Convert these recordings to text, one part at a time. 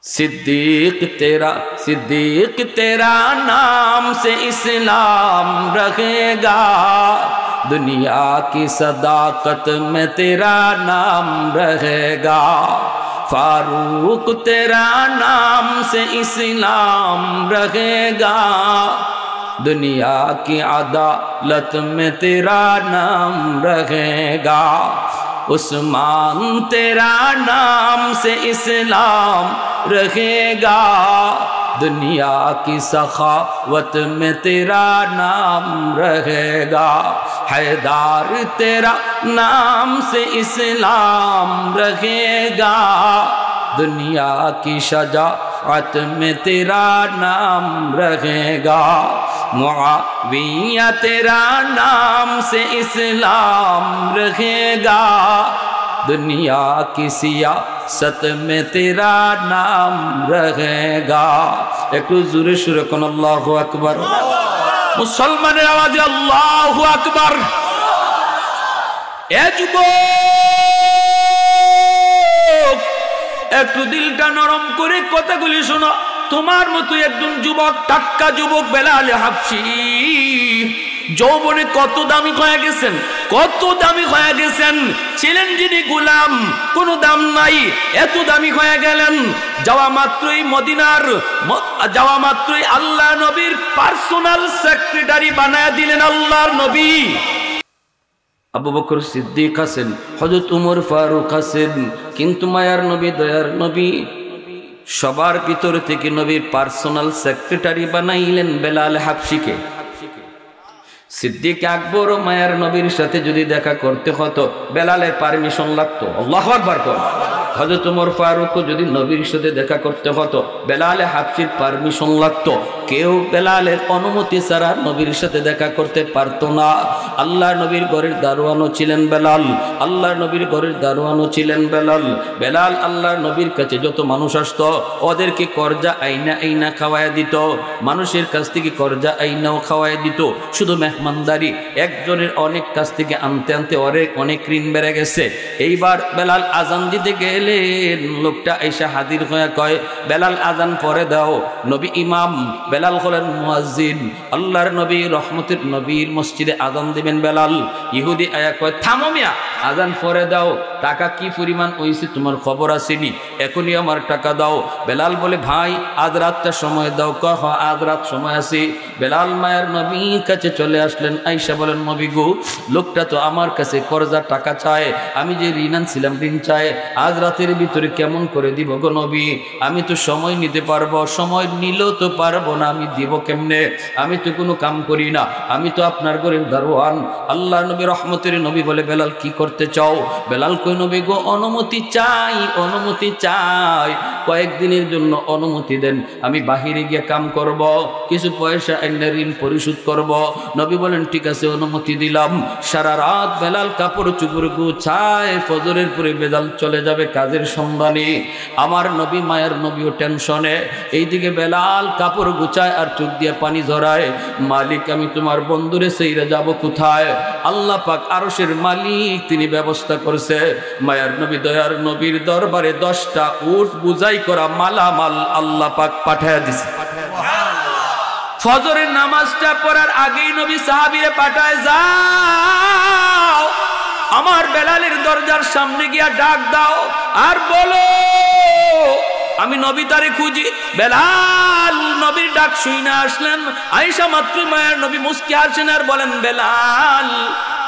सिद्दीक तेरा नाम से इस्लाम रहेगा, दुनिया की सदाकत में तेरा नाम रहेगा। फारूक तेरा नाम से इस्लाम रहेगा, दुनिया की अदालत में तेरा नाम रहेगा। उस्मान तेरा नाम से इस्लाम रहेगा, दुनिया की सखावत में तेरा नाम रहेगा। हैदार तेरा नाम से इस्लाम रहेगा, दुनिया की शजाअत में तेरा नाम रहेगा। मुआविया तेरा नाम से इस्लाम रहेगा, दुनिया की सियासत में तेरा नाम रहेगा। एक जोरे सुरे कोन अल्लाहु আকবার, मुसलमाনের आवाज़े अल्लाहु আকবার। ए যুবক, একটু দিলটা নরম করে কথাগুলি শোনো। তোমার মতো একজন যুবক, টাটকা যুবক বেলাল হাবশী যৌবনে কত দামি হয়ে গেছেন, কত দামি হয়ে গেছেন। ছিলেন যিনি গোলাম, কোনো দাম নাই, এত দামি হয়ে গেলেন। যাওয়া মাত্রই মদিনার, যাওয়া মাত্রই আল্লাহ নবীর পার্সোনাল সেক্রেটারি বানায় দিলেন আল্লাহর নবী। আবু বকর সিদ্দিক আছেন, হযরত উমর ফারুক আছেন, কিন্তু মায়ার নবী, দয়ার নবী সবার ভিতর থেকে নবীর পার্সোনাল সেক্রেটারি বানাইলেন বেলাল হাবশীকে। সিদ্দিক আকবর ও মায়ার নবীর সাথে যদি দেখা করতে হতো, বেলালের পারমিশন লাগতো। আল্লাহু আকবার। হযরত উমর ফারুকও যদি নবীর সাথে দেখা করতে হতো, বেলালে হাবশীর পারমিশন লাগতো। কেউ বেলালের অনুমতি ছাড়া নবীর সাথে দেখা করতে পারতো না। আল্লাহ নবীর ঘরের দারোয়ানও ছিলেন বেলাল, আল্লাহ নবীর ঘরের দারোয়ানও ছিলেন বেলাল। বেলাল আল্লাহ নবীর কাছে যত মানুষ আসতো, ওদেরকে কর্জা আইনা আইনা খাওয়ায় দিত, মানুষের কাছ থেকে কর্জা আইনাও খাওয়ায় দিত। শুধু মেহমানদারি একজনের অনেক কাছ থেকে আনতে আনতে অনেক ঋণ বেড়ে গেছে। এইবার বেলাল আজান দিতে গেলেন, লোকটা এসে হাজির হয়ে কয়, বেলাল আজান পরে দাও। নবী ইমাম, বেলাল হলেন মুয়াজ্জিন। আল্লাহর নবী রহমতের নবীর মসজিদে আজান দিবেন বেলাল। ইহুদি আয়া কয়, থামো মিয়া, আজান পরে দাও। টাকা কি পরিমাণ হইছে তোমার খবর আসেনি, এখনই আমার টাকা দাও। বেলাল বলে, ভাই আজ রাতটা সময় দাও। কহ আজ রাত সময় আছে। বেলাল মায়ের নবীর কাছে চলে আসলেন। আয়েশা বলেন, নবী গো, লোকটা তো আমার কাছে কর্জা টাকা চায়, আমি যে ঋণ আনছিলাম ঋণ চায়, আজ রাতের ভিতরে কেমন করে দিব গো নবী? আমি তো সময় নিতে পারবো, সময় নিলেও তো পারবো না, আমি দিব কেমনে? আমি তো কোনো কাম করি না, আমি তো আপনার ঘরের দারোয়ান। আল্লাহ নবী রহমতের নবী বলে, বেলাল কি করতে চাও? বেলাল কই, নবী গো, অনুমতি চাই, অনুমতি চাই, কয়েকদিনের জন্য অনুমতি দেন, আমি বাহিরে গিয়ে কাম করব, কিছু পয়সা এনে ঋণ পরিশোধ করব। নবী বলেন, ঠিক আছে, অনুমতি দিলাম। সারা রাত বেলাল কাপড় চুপড় গুছায়, ফজরের পরে বেলাল চলে যাবে কাজের সন্ধানে। আমার নবী মায়ের নবীও টেনশনে। এইদিকে বেলাল কাপড় গুছায় আর চোখ দিয়ে পানি ঝরায়, মালিক আমি তোমার বন্ধুরে সেইরে যাব কোথায়? আল্লাহ পাক আরশের মালিক, তিনি ব্যবস্থা করছে। মায়ার নবী দয়ার নবীর দরবারে 10টা উট বুঝাই করা মালামাল আল্লাহ পাক পাঠায় দিছে। ফজরের নামাজটা পড়ার আগেই নবী সাহাবীরে পাঠায়, যাও আমার বেলালের দরজার সামনে গিয়া ডাক দাও আর বলো আমি নবী তারে খুঁজি। বেলাল নবীর ডাক শুনে আসলেন। আয়েশা মাত্র মায়ের নবী মুস্কি হাসেন আর বলেন, বেলাল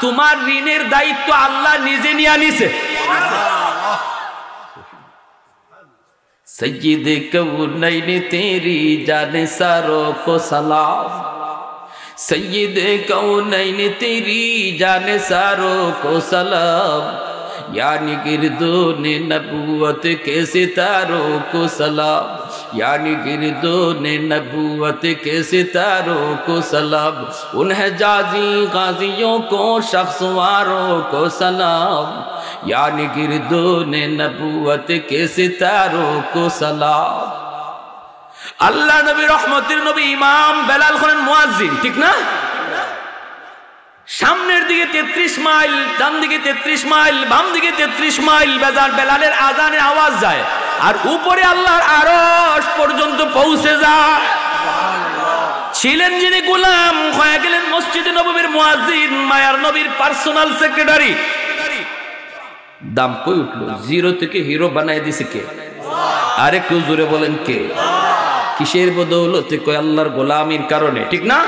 তোমার ঋণের দায়িত্ব আল্লাহ নিজে নিয়ে নিছে। सैयद कौनैन तेरी जाने सारों को सलाम, सैयद कौनैन तेरी जाने सारों को सलाम, यानी गिरदों ने नबूवत के सितारों को सलाम, यानी गिरदों ने नबूवत के सितारों को सलाम, उन हिजाज़ी गाजियों को शख्सवारों को सलाम, यानी गिरदों ने नबूवत के सितारों को सलाम। अल्लाह नबी रहमतेर नबी इमाम बेलाल हলেন মুয়াজ্জিন, ঠিক না? সামনের দিকে 33 মাইল, ডান দিকে 33 মাইল, বাম দিকে 33 মাইল বেলালের আজানের আওয়াজ যায়, আর উপরে আল্লাহর আরশ পর্যন্ত পৌঁছে যায়। ছিলেন যিনি গোলাম, হয়ে গেলেন মসজিদে নববীর মুয়াজ্জিন, মায়ার নবীর পার্সোনাল সেক্রেটারি। দাম কই উঠলো? জিরো থেকে হিরো বানায় দিছে কে? আর একটু জোরে বলেন কে? কিসের বদৌলতে? কই আল্লাহর গোলামির কারণে, ঠিক না?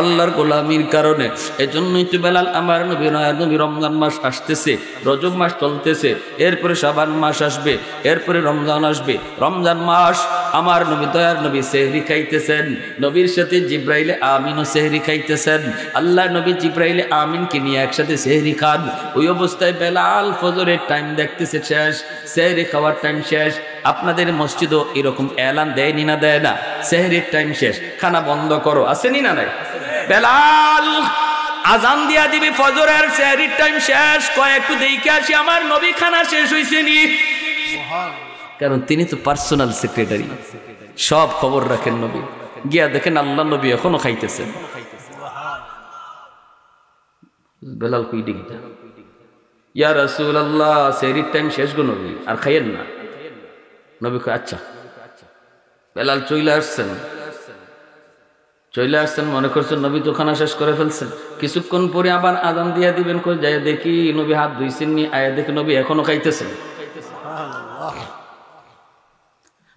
আল্লাহর গোলামির কারণে। এজন্যই তো বেলাল আমার নবী, নয়ার নবী, রমজান মাস আসতেছে, রজব মাস চলতেছে, এরপরে শাবান মাস আসবে, এরপরে রমজান আসবে। রমজান মাস আমার নবী, দয়ার নবী সেহরি খাইতেছেন, নবীর সাথে জিব্রাইলে আমিনও সেহরি খাইতেছেন। আল্লাহ নবী জিব্রাইলে আমিনকে নিয়ে একসাথে সেহরি খান। ওই অবস্থায় বেলাল ফজরের টাইম দেখতেছে শেষ, সেহরি খাওয়ার টাইম শেষ। আপনাদের মসজিদও এরকম এলান দেয়নি না? দেয় না? সেহরির টাইম শেষ, খানা বন্ধ করো, আসেনি না? নাই? বেলাল আজান দিয়া দিবি ফজরের, সেহরির টাইম শেষ, কয় একটু দেখে আসি আমার নবী খানা শেষ হইছে নি। কারণ তিনি তো পার্সোনাল সেক্রেটারি, সব খবর রাখেন নবী। গিয়া দেখেন আল্লাহ নবী এখনো খাইতেছেন। বেলাল কই ডিগটা, ইয়া রাসূলুল্লাহ সেহরির টাইম শেষ গো নবী, আর খাইয়েন না। নবী কয় আচ্ছা। বেলাল চলে আসছেন, মনে করছেন নবী তো খানা শেষ করে ফেলছেন। কিছুক্ষণ পরে আবার আজান দিয়া দিবেন, কই যায় দেখি নবী হাত ধুইছেন নি, আয়া দেখি নবী এখনো খাইতেছেন।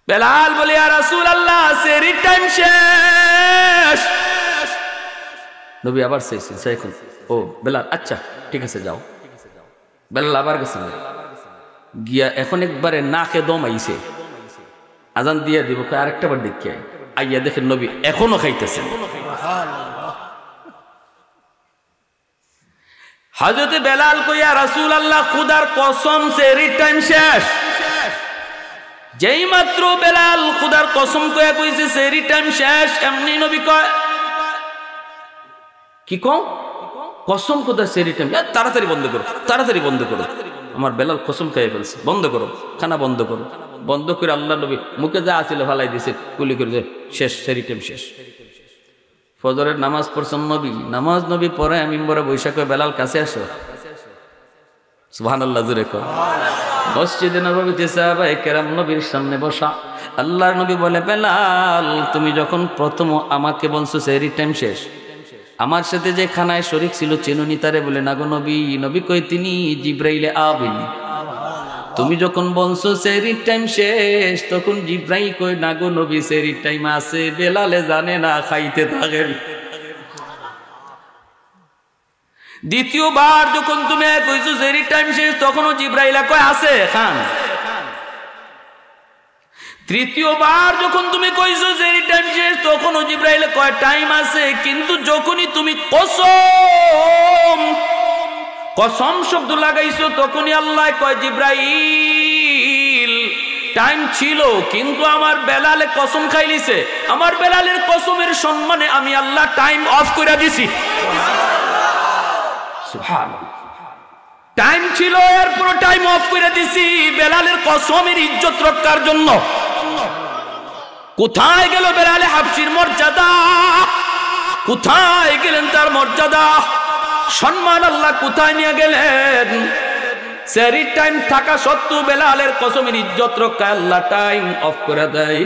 বেলাল বলে ইয়া রাসূলুল্লাহ সেহরির টাইম শেষ। নবী আবার চাইছেন, চাইছেন, ও বেলাল আচ্ছা ঠিক আছে যাও। বেলাল আবার গেছেন, গিয়া এখন একবারে নাকে দম আইছে, আজান দিয়া দিব, আরেকটা বার দেখি আইয়া দেখেন নবী এখনো খাইতেছেন। হযরতে বেলাল কইয়া রাসূলুল্লাহ খুদার কসম সেহরির টাইম শেষ। যেই মাত্র বেলাল খুদার কসম কইয়া কইছে সেহরির টাইম শেষ, এমনি নবী কয় কি কও? কসম খুদা সেহরির টাইম, তাড়াতাড়ি বন্ধ করো, তাড়াতাড়ি বন্ধ করো। আমার বেলাল কসম খাইয়ে ফেলছে, বন্ধ করো, খানা বন্ধ করো। বন্ধ করে আল্লাহ নবী মুখে যা আছিল ফালাই দিছে, কুলি করে শেষ, সেহরির টাইম শেষ। ফজরের নামাজ পড়ছেন নবী, নামাজ নবী পরে মিম্বরে বৈশাখ বেলাল কাছে আসো, সুবহানাল্লাহ জোরে কর। মসজিদে নববীতে সাহাবায়ে কেরাম নবীর সামনে বসা। আল্লাহর নবী বলে বেলাল তুমি যখন প্রথম আমাকে বলছো সেহরির টাইম শেষ, আমার সাথে যে খানায় শরীক ছিল চেনুনি তারে? বলে না গো নবী। নবী কই তিনি জিব্রাইলে আমিন। তুমি যখন বলছো সেহরির টাইম শেষ, তখন জিব্রাইল কই না গো নবী সেহরির টাইম আছে, বেলালে জানে না, খাইতে থাকেন। দ্বিতীয়বার যখন তুমি কইছো সেহরির টাইম শেষ, তখনও জিব্রাইল কয় আছে, খান। তৃতীয়বার যখন তুমি কইছো সেহরির টাইম শেষ, তখনও জিব্রাইল কয় টাইম আছে। কিন্তু যখনই তুমি কসম শব্দ লাগাইছো, তখনই আল্লাহ কয় জিব্রাইল টাইম ছিল, কিন্তু আমার বেলালে কসম খাইলিছে, আমার বেলালের কসমের সম্মানে আমি আল্লাহ টাইম অফ করে দিছি। সুবহানাল্লাহ, টাইম ছিল এরপর টাইম অফ করে দিছি বেলালের কসমের ইজ্জত রক্ষার জন্য। কোথায় গেল বেলালে হাবশির মর্যাদা? কোথায় গেলেন তার মর্যাদা, সম্মান? আল্লাহ কোথায় নিয়ে গেলেন? সেহরির টাইম থাকা সত্ত্বেও বেলালের কসমের ইজ্জত রক্ষা আল্লাহ টাইম অফ করে দেয়।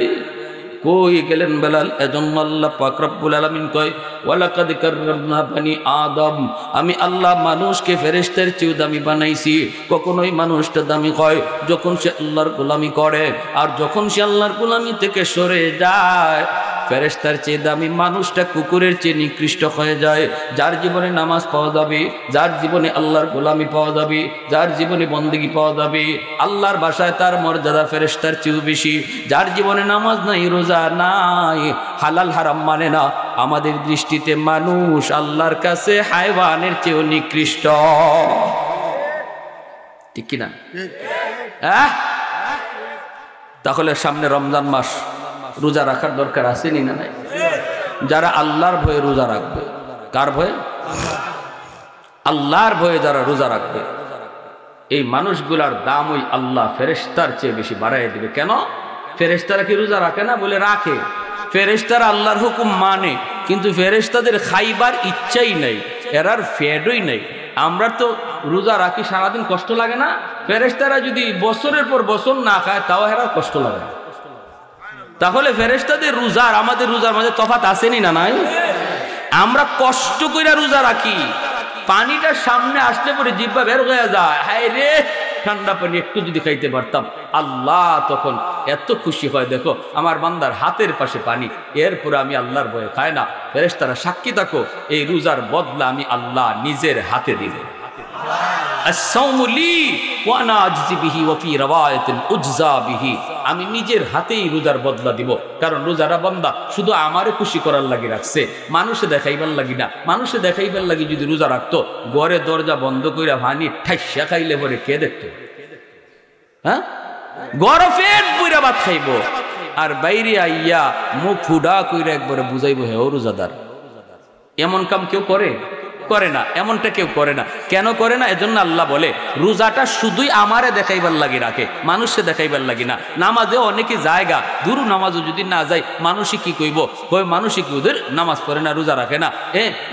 কই গেলেন বেলাল? এজন্য আল্লাহ পাক রব্বুল আলামিন কয় ওয়ালাকাদ কাররামনা বানি আদম, আমি আল্লাহ মানুষকে ফেরেশতার চেয়ে দামি বানাইছি। কখনোই মানুষটা দামি হয় যখন সে আল্লাহর গোলামি করে, আর যখন সে আল্লাহর গোলামি থেকে সরে যায় ফেরেশতার চেয়ে দামি মানুষটা কুকুরের চেয়ে নিকৃষ্ট হয়ে যায়। যার জীবনে নামাজ পাওয়া যাবে, যার জীবনে আল্লাহর গোলামি পাওয়া যাবে, যার জীবনে বন্দেগী পাওয়া যাবে, আল্লাহর ভাষায় তার মর্যাদা ফেরেশতার চেয়েও বেশি। যার জীবনে নামাজ নাই, রোজা নাই, হালাল হারাম মানে না, আমাদের দৃষ্টিতে মানুষ আল্লাহর কাছে হায়ওয়ানের চেয়েও নিকৃষ্ট। ঠিক কিনা? তাহলে সামনে রমজান মাস, রোজা রাখার দরকার আছে নি না? নাই। যারা আল্লাহর ভয়ে রোজা রাখবে, কার ভয়ে? আল্লাহর ভয়ে যারা রোজা রাখবে, এই মানুষগুলার দাম ওই আল্লাহ ফেরেশতার চেয়ে বেশি বাড়াই দিবে। কেন? ফেরেশতারা কি রোজা রাখে না? বলে রাখে। ফেরেশতারা আল্লাহর হুকুম মানে, কিন্তু ফেরেশতাদের খাইবার ইচ্ছাই নাই। এরার ফেডই নেই। আমরা তো রোজা রাখি, সারাদিন কষ্ট লাগে না? ফেরেশতারা যদি বছরের পর বছর না খায় তাও এরার কষ্ট লাগে না। তাহলে ফেরেশতাদের রোজা আর আমাদের রোজার মাঝে তফাৎ আসেনি না নাই? আমরা কষ্ট করে রোজা রাখি, পানিটা সামনে আসলে পরে জিহ্বা বের হয়ে যায়, হায় রে ঠান্ডা পানি একটু যদি খাইতে পারতাম, আল্লাহ তখন এত খুশি হয়, দেখো আমার বান্দার হাতের পাশে পানি, এরপরে আমি আল্লাহর ভয়ে খাই না। ফেরেশতারা সাক্ষী থাকো, এই রোজার বদলা আমি আল্লাহ নিজের হাতে দিব। আমি নিজের হাতেই রোজার বদলা দিব, কারণ রোজারা বান্দা শুধু আমারে খুশি করার লাগি রাখছে, মানুষে দেখাইবার লাগি না। মানুষে দেখাইবার লাগি যদি রোজা রাখতো, ঘরে দরজা বন্ধ কইরা ভানি ঠাইসা খাইলে পরে কে দেখতো? হ্যাঁ, গড় পেট পুরা ভাত খাইব, আর বাইরে আইয়া মুখ ফুডা কইরা একবারে বুঝাইব হে ও রোজাদার। এমন কাম কেউ করে? করে না। এমনটা কেউ করে না। কেন করে না? এজন্য আল্লাহ বলে রোজাটা শুধুই আমারে দেখাইবার লাগি রাখে, মানুষে দেখাইবার লাগি না। নামাজে অনেকে জায়গা দূর, নামাজও যদি না যায় মানুষই কি কইব? কই মানুষই কি ওদের নামাজ পড়ে না, রোজা রাখে না,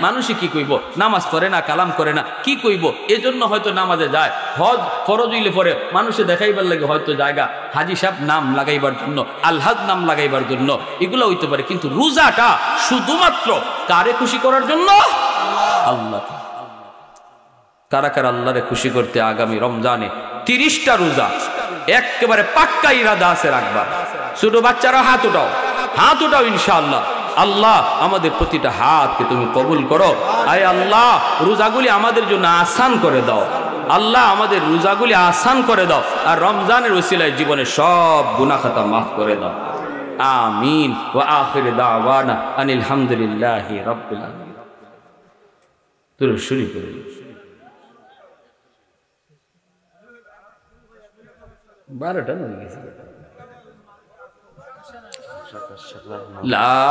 মানুষই কি কইব? নামাজ পড়ে না, কালাম করে না, কি কইব? এজন্য হয়তো নামাজে যায়। হজ ফরজ হইলে পরে মানুষে দেখাইবার লাগে হয়তো জায়গা, হাজি সাহেব নাম লাগাইবার জন্য, আলহাজ নাম লাগাইবার জন্য, এগুলো হইতে পারে। কিন্তু রোজাটা শুধুমাত্র কারে খুশি করার জন্য? আল্লাহ। কারা কারা আল্লাহরে খুশি করতে আগামী রমজানে 30টা রোজা একেবারে পাক্কা ইরাদা আছে রাখবা? ছোট বাচ্চারা হাত উঠাও, হাত উঠাও ইনশাআল্লাহ। আল্লাহ আমাদের প্রতিটা হাতকে তুমি কবুল করো। আয় আল্লাহ রোজাগুলি আমাদের জন্য আসান করে দাও। আল্লাহ আমাদের রোজাগুলি আসান করে দাও, আর রমজানের ওসিলায় জীবনের সব গুনাহ খাতা মাফ করে দাও। আমিন। ওয়া আখির দাওয়ানা আনিল হামদুলিল্লাহি রাব্বিল আলামিন। তুই শুরু করে বারোটা হয়ে গেছে। লা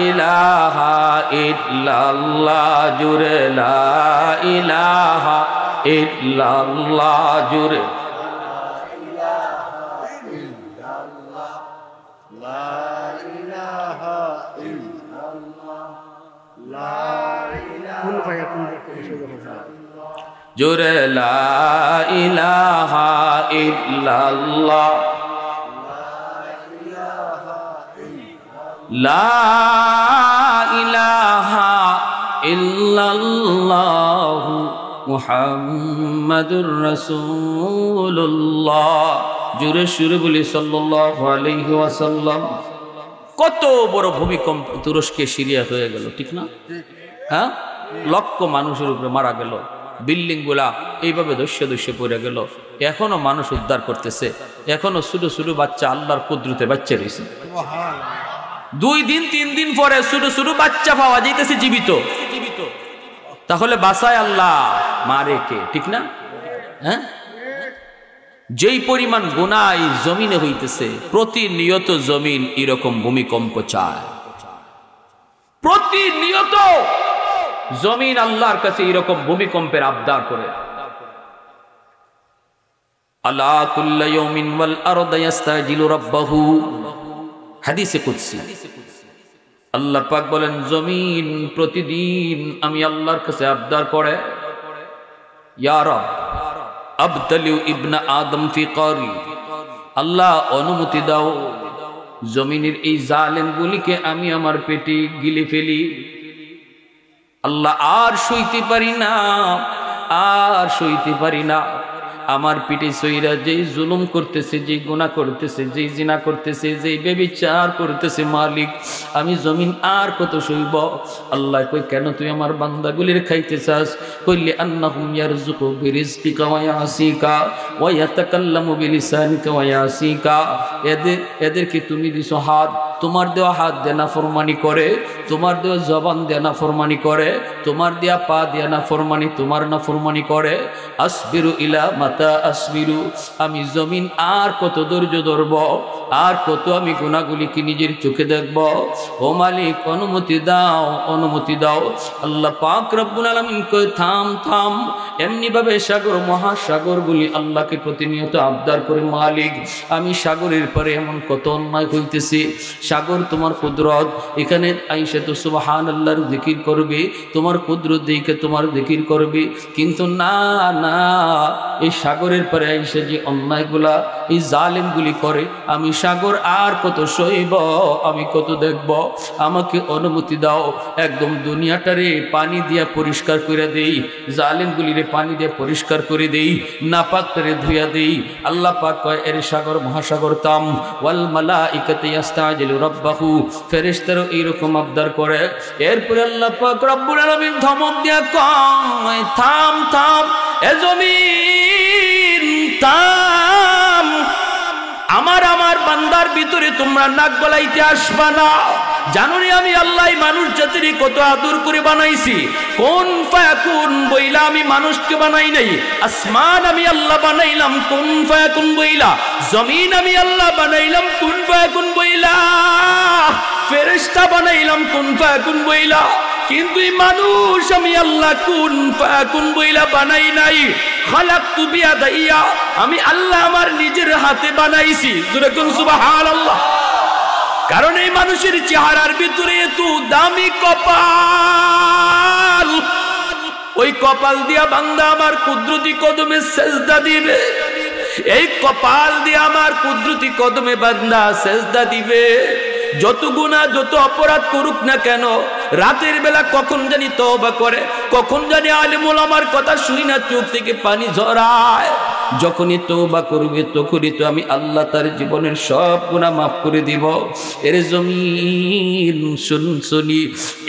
ইলাহা ইল্লাল্লাহ জুরে, লা ইলাহা ইল্লাল্লাহ জুরে, জোরে লা ইলাহা ইল্লাল্লাহ, লা ইলাহা ইল্লাল্লাহ মুহাম্মাদুর রাসূলুল্লাহ। জোরে সুরে বলি সাল্লাল্লাহু আলাইহি ওয়াসাল্লাম। কত বড় ভূমিকম্প তুরস্কে সিরিয়া হয়ে গেল, ঠিক না? হ্যাঁ, লক্ষ মানুষের উপরে মারা গেল, বিল্ডিং গুলা এইভাবে দস্যে পড়ে গেল। এখনো মানুষ উদ্ধার করতেছে, এখনো ছোট ছোট বাচ্চা আল্লাহর কুদরতে বাচ্চা রয়েছে। 2 দিন 3 দিন পরে ছোট ছোট বাচ্চা পাওয়া যাইতেছে জীবিত। তাহলে বাসায় আল্লাহ, মারে কে? ঠিক না? হ্যাঁ, যেই পরিমাণ গুনাহ এই জমিনে হইতেছে, প্রতিনিয়ত জমিন এরকম ভূমিকম্প চায়। প্রতিনিয়ত জমিন আল্লাহর কাছে এরকম ভূমিকম্পের আবদার করে। আলা কুল্লা ইয়াউমিন ওয়াল আরদু ইস্তাজিলু রাব্বাহু, হাদিসে কুদসি। আল্লাহ পাক বলেন জমিন প্রতিদিন আমি আল্লাহর কাছে আবদার করে, ইয়া রব আবতালিউ ইবনা আদম ফি কারি, আল্লাহ অনুমতি দাও জমিনের এই জালেমগুলিকে আমি আমার পেটে গিলে ফেলি। আল্লাহ আর সইতে পারি না, আর সইতে পারি না। আমার পিঠে সইরা যেই জুলুম করতেছে, যেই গুনাহ করতেছে, যেই জিনা করতেছে, যেই ব্যভিচার করতেছে, মালিক আমি জমিন আর কত সইব? আল্লাহ কই কেন তুই আমার বান্দাগুলির খাইতে চাস? কইলে আন্নাহুম ইয়ারযুকু বিরিজকিকা ওয়া ইয়াসিকা ওয়া ইয়াতাকাল্লামু বিলিসানিকা ওয়া ইয়াসিকা। এদেরকে তুমি দিছো হাত, তোমার দেওয়া হাত দিয়ে নাফরমানি করে, তোমার দেওয়া জবান দিয়ে নাফরমানি করে, তোমার দেওয়া পা দিয়ে নাফরমানি, তোমার নাফরমানি করে। আসবিরু ইলা মাতা আসবিরু, আমি জমিন আর কত ধৈর্য ধরব? আর কত আমি গুনাহগুলিকে নিজের চোখে দেখব। ও মালিক অনুমতি দাও, অনুমতি দাও। আল্লাহ পাক রব্বুল আলামিন কই থাম থাম। এমনি ভাবে সাগর মহাসাগরগুলি আল্লাহকে প্রতিনিয়ত আবদার করে, মালিক আমি সাগরের পরে এমন কত অন্যায় হইতেছি, সাগর তোমার কুদরত, এখানে আইসা তো সুবহানাল্লাহর জিকির করবে, তোমার কুদরত দেখে তোমার জিকির করবে, কিন্তু না না, এই সাগরের পরে আইসা যে অন্যায়গুলা এই জালেমগুলি করে, আমি সাগর আর কত সইব, আমি কত দেখব। আমাকে অনুমতি দাও, একদম দুনিয়াটারে পানি দিয়া পরিষ্কার করে দেই, জালেমগুলিরে পানি দিয়ে পরিষ্কার করে দেই, নাপাকটারে ধুইয়া দেই। আল্লাহ পাক কয় এর সাগর মহাসাগর তাম। ওয়াল মালাইকাতু ইস্তাজিলু রাব্বাহু, ফেরেশতারা এইরকম আবদার করে। এরপরে আল্লাহ পাক রব্বুল আলামিন ধমক দিয়া কয় থাম থাম, এ জমিন থাম, আমার বান্দার ভিতরে তোমরা নাক গলাইতে আসবা না। জানুনি আমি আল্লাহ মানুষ জাতির কত আদর করে বানাইছি। কোন ফায়াকুন বইলা আমি মানুষকে বানাই নাই, আসমান আমি আল্লাহ বানাইলাম কোন ফায়াকুন বইলা, জমিন আমি আল্লাহ বানাইলাম কোন ফায়াকুন বইলা, ফেরেশতা বানাইলাম কোন ফায়াকুন বইলা, কিন্তু এই মানুষ আমি আল্লাহ কুন ফায়াকুন বইলা বানাই নাই। খালাকতু বিয়াদাইয়া, আমি আল্লাহ আমার নিজের হাতে বানাইছি। জোরে কোন সুবহানাল্লাহ। কারণ এই মানুষের চেহারার ভিতরে এত দামি কপাল, ওই কপাল দিয়া বান্দা আমার কুদরতি কদমে সেজদা দিবে, এই কপাল দিয়া আমার কুদরতি কদমে বান্দা সেজদা দিবে। যত গুনাহ যত অপরাধ করুক না কেন, রাতের বেলা কখন জানি তওবা করে, কখন জানি আলেম ওলামার কথা শুনি না চোখ থেকে পানি ঝরায়। যখনই তওবা করবে তখনই তো আমি আল্লাহ তার জীবনের সব গুনাহ মাফ করে দিব। এর জমিন শুনি,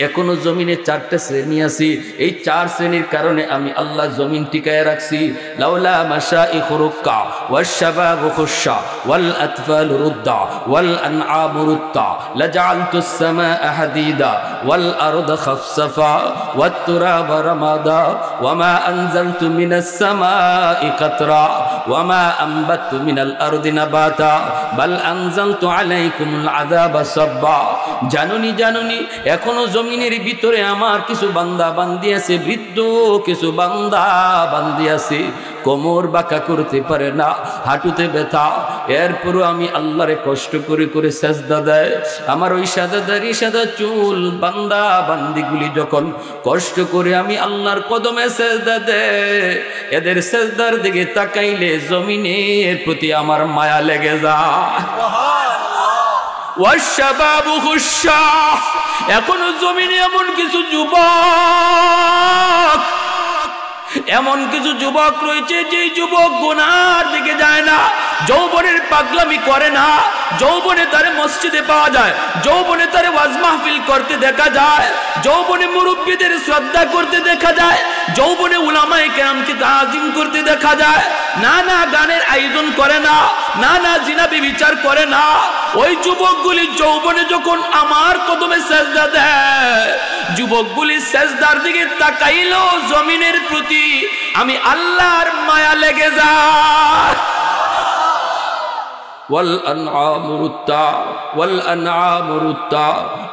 এখনো জমিনে 4টা শ্রেণী আছে, এই 4 শ্রেণীর কারণে আমি আল্লাহ জমিন টিকায় রাখছি। লাউলা মাশাইখু রুক্কা ওয়াশ শাবাবু খুশা ওয়াল আতফালু রুদ্দা ওয়াল আনআমু রুত্তা লাজআলতুস সামাআ হাদিদা ওয়াল আরদা খাফসাফা ওয়াত তুরাবা রামাদা ওয়ামা আনজালতু মিনাস সামাই কাতরা ওয়ামা আনবাতু মিনাল আরদি নাবাতা বাল আনজালতু আলাইকুমুল আযাবা সাব্বা। জানুনি জানুনি, এখনো জমিনের ভিতরে আমার কিছু বান্দা বান্দি আছে, বৃদ্ধ কিছু বান্দা বান্দি আছে, কোমর বাঁকা করতে পারে না, হাঁটুতে ব্যথা, এরপরও আমি আল্লাহরে কষ্ট করে করে সেজদা দেয়। আমার ওই সাদা দাড়ি সাদা চুল বান্দা বান্দিগুলি যখন কষ্ট করে আমি আল্লাহর কদমে সেজদা দেয়, এদের সেজদার দিকে তাকাইলে জমিনের প্রতি আমার মায়া লেগে যায়। ওয়াশশাবাবু খুশা, এখনো জমিনে এমন কিছু যুবক, এমন কিছু যুবক রয়েছে যে যুবক গুনার দিকে যায় না, যৌবনের পাগলামি করে না, যৌবনে তারে মসজিদে পাওয়া যায়, যৌবনে তারে ওয়াজ মাহফিল করতে দেখা যায়, যৌবনে মুরব্বীদের শ্রদ্ধা করতে দেখা যায়, যৌবনে উলামায়ে কেরামকে তাজিম করতে দেখা যায়। না না, গানের আয়োজন করে না, না না, জিনা ব্যভিচার করে না। ওই যুবকগুলি যৌবনে যখন আমার কদমে সেজদা দেয়, যুবকগুলি সেজদার দিকে তাকাইলো জমিনের প্রতি আমি আল্লাহর মায়া লেগে যায়। ওয়াল আনআমু রুত্তা ওয়াল আনআমু রুত্তা,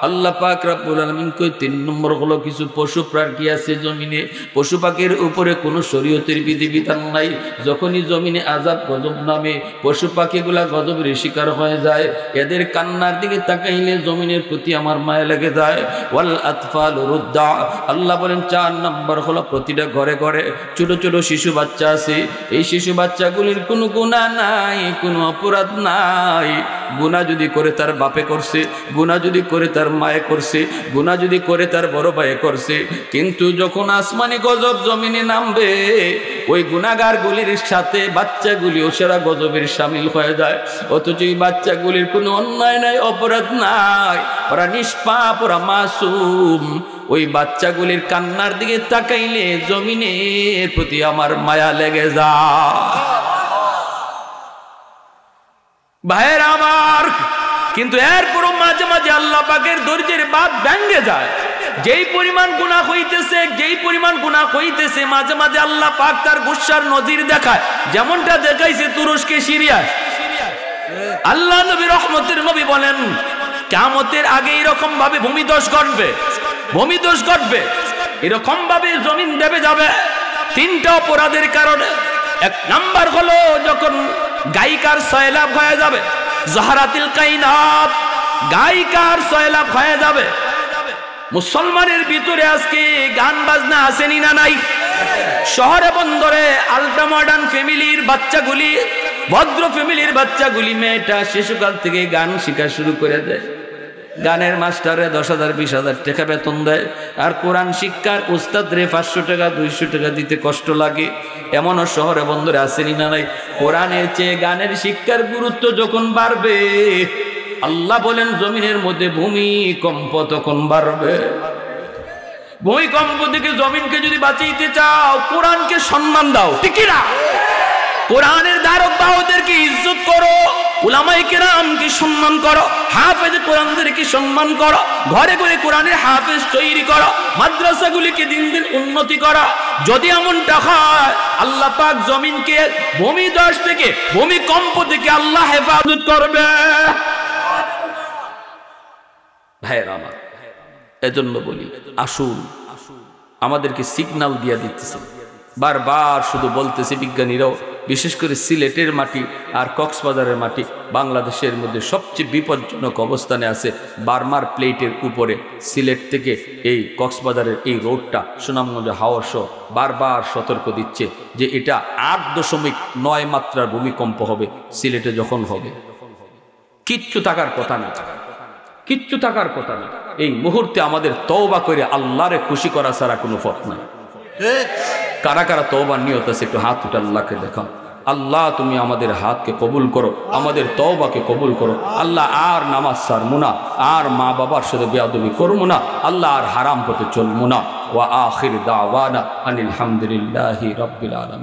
আল্লাহ পাক রব্বুল আলামিন কই 3 নম্বর হলো কিছু পশু প্রাণী আছে জমিনে, পশু পাখির উপরে কোনো শরীয়তের বিধিবিধান নাই। যখনই জমিনে আযাব গজব নামে পশু পাখিগুলা গজবের শিকার হয়ে যায়, এদের কান্নার দিকে তাকাইলে জমিনের প্রতি আমার মায়া লেগে যায়। ওয়াল আতফালু রুদ্দা, আল্লাহ বলেন 4 নম্বর হলো প্রতিটা ঘরে ঘরে ছোট ছোট শিশু বাচ্চা আছে, এই শিশু বাচ্চাগুলির কোনো গুনাহ নাই, কোনো অপরাধ নাই। গুনাহ যদি করে তার বাপে করছে, গুনাহ যদি করে তার মায়ে করছে, গুনাহ যদি করে তার বড় ভাইয়ে করছে, কিন্তু যখন আসমানি গজব জমিনে নামবে ওই গুনাহগারগুলির সাথে বাচ্চাগুলিও সেরা গজবের শামিল হয়ে যায়। অথচ এই বাচ্চাগুলির কোনো অন্যায় নাই, অপরাধ নাই, ওরা নিষ্পাপ, ওরা মাসুম। ওই বাচ্চাগুলির কান্নার দিকে তাকাইলে জমিনের প্রতি আমার মায়া লেগে যায়। ভাইয়ের আমার, কিন্তু এরপরও মাঝে মাঝে আল্লাহ পাকের ধৈর্যের বাঁধ ভেঙে যায়। যেই পরিমাণ গুনাহ হইতেছে, যেই পরিমাণ গুনাহ হইতেছে, মাঝে মাঝে আল্লাহ পাক তার গুসার নজির দেখায়, যেমনটা দেখাইছে তুরস্কে সিরিয়া। আল্লাহ নবী রহমতের নবী বলেন কিয়ামতের আগে এরকম ভাবে ভূমিধস ঘটবে, ভূমিধস ঘটবে, এরকম ভাবে জমিন দেবে যাবে তিনটা অপরাধের কারণে। এক নাম্বার হলো যখন গায়িকার সয়লাভ হয়ে যাবে, জাহারাতিল কাইনাত, গায়িকার সয়লাভ হয়ে যাবে। মুসলমানের ভিতরে আজকে গান বাজনা আসেনি না নাই? শহরে বন্দরে আলট্রা মডার্ন ফ্যামিলির বাচ্চাগুলি, ভদ্র ফ্যামিলির বাচ্চাগুলি মেয়েটা শিশুকাল থেকে গান শেখা শুরু করে দেয়। গানের মাস্টারে 10,000 20,000 টাকা বেতন দেয়, আর কোরআন শিক্ষার উস্তাদরে 500 টাকা 200 টাকা দিতে কষ্ট লাগে। এমনও শহরে বন্দরে আসেনি না নাই? কোরআনের চেয়ে গানের শিক্ষার গুরুত্ব যখন বাড়বে, আল্লাহ বলেন জমিনের মধ্যে ভূমিকম্প তখন বাড়বে। ভূমিকম্প থেকে জমিনকে যদি বাঁচাইতে চাও, কোরআনকে সম্মান দাও, ঠিক না? কোরআনের ধারক বাহকদেরকে ইজ্জত করো, উলামায়ে কেরামকে সম্মান করো, হাফেজ কোরআনদেরকে সম্মান করো, ঘরে ঘরে কোরআনের হাফেজ তৈরি করো, মাদ্রাসাগুলিকে দিন দিন উন্নতি করো। যদি এমনটা হয়, আল্লাহ পাক জমিনকে ভূমিধস থেকে, ভূমিকম্প থেকে আল্লাহ হেফাজত করবে। ভাইয়েরা আমার, এজন্য বলি আসুন, আমাদেরকে সিগন্যাল দিয়ে দিতেছে, বারবার শুধু বলতেছে বিজ্ঞানীরাও, বিশেষ করে সিলেটের মাটি আর কক্সবাজারের মাটি বাংলাদেশের মধ্যে সবচেয়ে বিপজ্জনক অবস্থানে আছে। বার্মার প্লেটের উপরে সিলেট থেকে এই কক্সবাজারের এই রোডটা সুনামগঞ্জ হাওড়সহ বারবার সতর্ক দিচ্ছে যে এটা 8.9 মাত্রার ভূমিকম্প হবে সিলেটে যখন হবে। কিচ্ছু থাকার কথা না, কিচ্ছু থাকার কথা না। এই মুহূর্তে আমাদের তওবা করে আল্লাহরে খুশি করা ছাড়া কোনো পথ নাই। কারা কারা তওবার নিয়ত আছে একটু হাত উঠে আল্লাহকে দেখাও। আল্লাহ তুমি আমাদের হাতকে কবুল করো, আমাদের তওবাকে কবুল করো। আল্লাহ আর নামাজ ছাড়বো না, আর মা বাবার সাথে বেয়াদবি করবো না, আল্লাহ আর হারাম পথে চলবো না। ওয়া আখির দাওয়ানা আনিল হামদুলিল্লাহি রাব্বিল আলামিন।